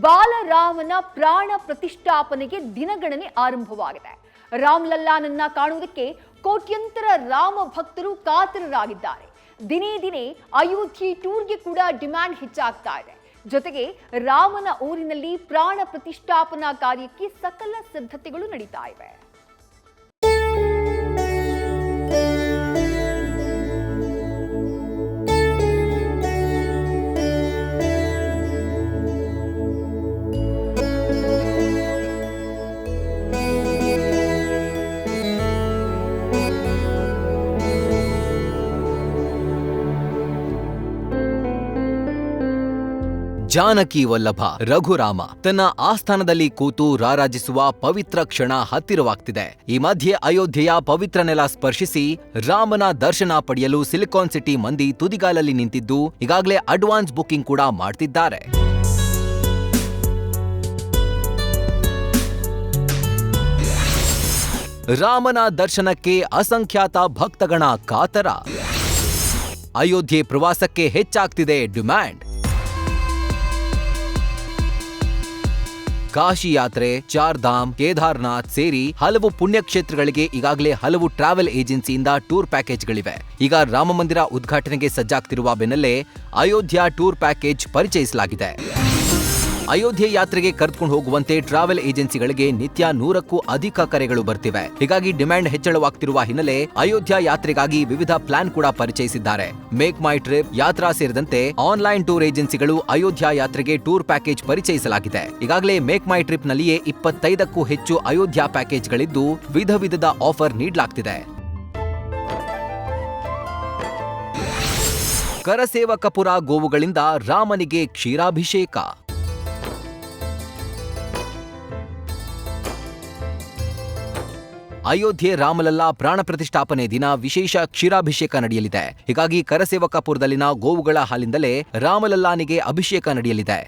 ಬಾಲರಾಮನ ಪ್ರಾಣ ಪ್ರತಿಷ್ಠಾಪನೆಗೆ ದಿನಗಣನೆ ಆರಂಭವಾಗಿದೆ. ರಾಮ್ಲಲ್ಲಾನನ್ನ ಕಾಣುವುದಕ್ಕೆ ಕೋಟ್ಯಂತರ ರಾಮ ಭಕ್ತರು ಕಾತರರಾಗಿದ್ದಾರೆ. ದಿನೇ ದಿನೇ ಅಯೋಧ್ಯೆ ಟೂರ್ಗೆ ಕೂಡ ಡಿಮ್ಯಾಂಡ್ ಹೆಚ್ಚಾಗ್ತಾ ಇದೆ. ಜೊತೆಗೆ ರಾಮನ ಊರಿನಲ್ಲಿ ಪ್ರಾಣ ಪ್ರತಿಷ್ಠಾಪನಾ ಕಾರ್ಯಕ್ಕೆ ಸಕಲ ಸಿದ್ಧತೆಗಳು ನಡೀತಾ ಇವೆ. ಜಾನಕಿ ವಲ್ಲಭ ರಘುರಾಮ ತನ್ನ ಆಸ್ಥಾನದಲ್ಲಿ ಕೂತು ರಾರಾಜಿಸುವ ಪವಿತ್ರ ಕ್ಷಣ ಹತ್ತಿರವಾಗ್ತಿದೆ. ಈ ಮಧ್ಯೆ ಅಯೋಧ್ಯೆಯ ಪವಿತ್ರ ನೆಲ ಸ್ಪರ್ಶಿಸಿ ರಾಮನ ದರ್ಶನ ಪಡೆಯಲು ಸಿಲಿಕಾನ್ ಸಿಟಿ ಮಂದಿ ತುದಿಗಾಲಲ್ಲಿ ನಿಂತಿದ್ದು ಈಗಾಗಲೇ ಅಡ್ವಾನ್ಸ್ ಬುಕಿಂಗ್ ಕೂಡ ಮಾಡ್ತಿದ್ದಾರೆ. ರಾಮನ ದರ್ಶನಕ್ಕೆ ಅಸಂಖ್ಯಾತ ಭಕ್ತಗಣ ಕಾತರ. ಅಯೋಧ್ಯೆ ಪ್ರವಾಸಕ್ಕೆ ಹೆಚ್ಚಾಗ್ತಿದೆ ಡಿಮ್ಯಾಂಡ್. ಕಾಶಿ ಯಾತ್ರೆ, ಚಾರ್ಧಾಮ್, ಕೇದಾರ್ನಾಥ್ ಸೇರಿ ಹಲವು ಪುಣ್ಯಕ್ಷೇತ್ರಗಳಿಗೆ ಈಗಾಗಲೇ ಹಲವು ಟ್ರಾವೆಲ್ ಏಜೆನ್ಸಿಯಿಂದ ಟೂರ್ ಪ್ಯಾಕೇಜ್ಗಳಿವೆ. ಈಗ ರಾಮಮಂದಿರ ಉದ್ಘಾಟನೆಗೆ ಸಜ್ಜಾಗ್ತಿರುವ ಬೆನ್ನಲ್ಲೇ ಅಯೋಧ್ಯ ಟೂರ್ ಪ್ಯಾಕೇಜ್ ಪರಿಚಯಿಸಲಾಗಿದೆ. ಅಯೋಧ್ಯೆ ಯಾತ್ರೆಗೆ ಕರೆದುಕೊಂಡು ಹೋಗುವಂತೆ ಟ್ರಾವೆಲ್ ಏಜೆನ್ಸಿಗಳಿಗೆ ನಿತ್ಯ 100ಕ್ಕೂ ಅಧಿಕ ಕರೆಗಳು ಬರ್ತಿವೆ. ಹೀಗಾಗಿ ಡಿಮ್ಯಾಂಡ್ ಹೆಚ್ಚಳವಾಗ್ತಿರುವ ಹಿನ್ನೆಲೆ ಅಯೋಧ್ಯ ಯಾತ್ರೆಗಾಗಿ ವಿವಿಧ ಪ್ಲಾನ್ ಕೂಡ ಪರಿಚಯಿಸಿದ್ದಾರೆ. ಮೇಕ್ ಮೈ ಟ್ರಿಪ್, ಯಾತ್ರಾ ಸೇರಿದಂತೆ ಆನ್ಲೈನ್ ಟೂರ್ ಏಜೆನ್ಸಿಗಳು ಅಯೋಧ್ಯ ಯಾತ್ರೆಗೆ ಟೂರ್ ಪ್ಯಾಕೇಜ್ ಪರಿಚಯಿಸಲಾಗಿದೆ. ಈಗಾಗಲೇ ಮೇಕ್ ಮೈ ಟ್ರಿಪ್ ನಲ್ಲಿಯೇ 25ಕ್ಕೂ ಹೆಚ್ಚು ಅಯೋಧ್ಯ ಪ್ಯಾಕೇಜ್ಗಳಿದ್ದು ವಿಧ ವಿಧದ ಆಫರ್ ನೀಡಲಾಗ್ತಿದೆ. ಕರಸೇವಕಪುರ ಗೋವುಗಳಿಂದ ರಾಮನಿಗೆ ಕ್ಷೀರಾಭಿಷೇಕ. ಅಯೋಧ್ಯೆ ರಾಮಲಲ್ಲಾ ಪ್ರಾಣ ಪ್ರತಿಷ್ಠಾಪನೆ ದಿನ ವಿಶೇಷ ಕ್ಷೀರಾಭಿಷೇಕ ನಡೆಯಲಿದೆ. ಹೀಗಾಗಿ ಕರಸೇವಕಪುರದಲ್ಲಿನ ಗೋವುಗಳ ಹಾಲಿಂದಲೇ ರಾಮಲಲ್ಲಾನಿಗೆ ಅಭಿಷೇಕ ನಡೆಯಲಿದೆ.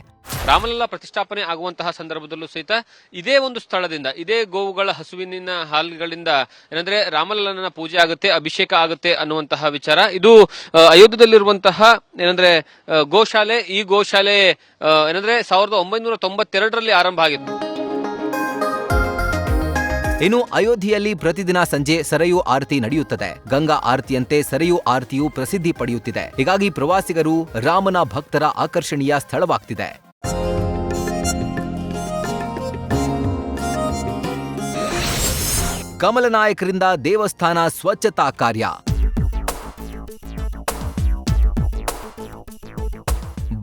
ರಾಮಲಲ್ಲಾ ಪ್ರತಿಷ್ಠಾಪನೆ ಆಗುವಂತಹ ಸಂದರ್ಭದಲ್ಲೂ ಸಹಿತ ಇದೇ ಒಂದು ಸ್ಥಳದಿಂದ, ಇದೇ ಗೋವುಗಳ ಹಸುವಿನ ಹಾಲುಗಳಿಂದ ಏನಂದ್ರೆ ರಾಮಲಲ್ಲನ ಪೂಜೆ ಆಗುತ್ತೆ, ಅಭಿಷೇಕ ಆಗುತ್ತೆ ಅನ್ನುವಂತಹ ವಿಚಾರ. ಇದು ಅಯೋಧ್ಯೆಯಲ್ಲಿರುವಂತಹ ಏನಂದ್ರೆ ಗೋಶಾಲೆ. ಈ ಗೋಶಾಲೆ ಏನಂದ್ರೆ 1992ರಲ್ಲಿ ಆರಂಭ ಆಗಿತ್ತು. ಇನ್ನು ಅಯೋಧ್ಯೆಯಲ್ಲಿ ಪ್ರತಿದಿನ ಸಂಜೆ ಸರಯೂ ಆರತಿ ನಡೆಯುತ್ತದೆ. ಗಂಗಾ ಆರತಿಯಂತೆ ಸರಯೂ ಆರತಿಯು ಪ್ರಸಿದ್ಧಿ ಪಡೆಯುತ್ತಿದೆ. ಹೀಗಾಗಿ ಪ್ರವಾಸಿಗರು ರಾಮನ ಭಕ್ತರ ಆಕರ್ಷಣೀಯ ಸ್ಥಳವಾಗ್ತಿದೆ. ಕಮಲನಾಯಕರಿಂದ ದೇವಸ್ಥಾನ ಸ್ವಚ್ಛತಾ ಕಾರ್ಯ.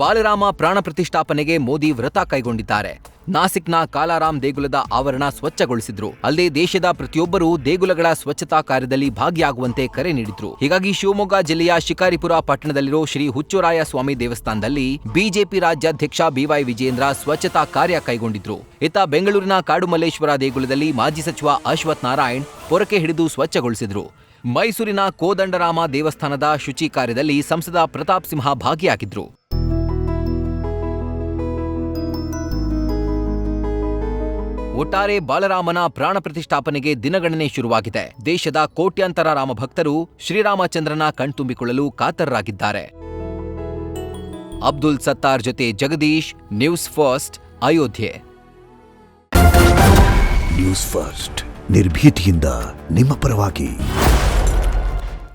ಬಾಲರಾಮ ಪ್ರಾಣ ಪ್ರತಿಷ್ಠಾಪನೆಗೆ ಮೋದಿ ವ್ರತ ಕೈಗೊಂಡಿದ್ದಾರೆ. ನಾಸಿಕ್ನ ಕಾಲಾರಾಮ್ ದೇಗುಲದ ಆವರಣ ಸ್ವಚ್ಛಗೊಳಿಸಿದ್ರು. ಅಲ್ಲದೆ ದೇಶದ ಪ್ರತಿಯೊಬ್ಬರೂ ದೇಗುಲಗಳ ಸ್ವಚ್ಛತಾ ಕಾರ್ಯದಲ್ಲಿ ಭಾಗಿಯಾಗುವಂತೆ ಕರೆ ನೀಡಿದ್ರು. ಹೀಗಾಗಿ ಶಿವಮೊಗ್ಗ ಜಿಲ್ಲೆಯ ಶಿಕಾರಿಪುರ ಪಟ್ಟಣದಲ್ಲಿರೋ ಶ್ರೀ ಹುಚ್ಚುರಾಯ ಸ್ವಾಮಿ ದೇವಸ್ಥಾನದಲ್ಲಿ ಬಿಜೆಪಿ ರಾಜ್ಯಾಧ್ಯಕ್ಷ ಬಿವೈ ವಿಜಯೇಂದ್ರ ಸ್ವಚ್ಛತಾ ಕಾರ್ಯ ಕೈಗೊಂಡಿದ್ರು. ಇತ್ತ ಬೆಂಗಳೂರಿನ ಕಾಡುಮಲ್ಲೇಶ್ವರ ದೇಗುಲದಲ್ಲಿ ಮಾಜಿ ಸಚಿವ ಅಶ್ವಥ್ ನಾರಾಯಣ್ ಪೊರಕೆ ಹಿಡಿದು ಸ್ವಚ್ಛಗೊಳಿಸಿದ್ರು. ಮೈಸೂರಿನ ಕೋದಂಡರಾಮ ದೇವಸ್ಥಾನದ ಶುಚಿ ಕಾರ್ಯದಲ್ಲಿ ಸಂಸದ ಪ್ರತಾಪ್ ಸಿಂಹ ಭಾಗಿಯಾಗಿದ್ರು. ಒಟ್ಟಾರೆ ಬಾಲರಾಮನ ಪ್ರಾಣ ಪ್ರತಿಷ್ಠಾಪನೆಗೆ ದಿನಗಣನೆ ಶುರುವಾಗಿದೆ. ದೇಶದ ಕೋಟ್ಯಾಂತರ ರಾಮಭಕ್ತರು ಶ್ರೀರಾಮಚಂದ್ರನ ಕಣ್ತುಂಬಿಕೊಳ್ಳಲು ಕಾತರರಾಗಿದ್ದಾರೆ. ಅಬ್ದುಲ್ ಸತ್ತಾರ್ ಜೊತೆ Jagadish, news first, Ayodhya. News first ನಿರ್ಭೀತಿಯಿಂದ ನಿಮ್ಮ ಪರವಾಗಿ.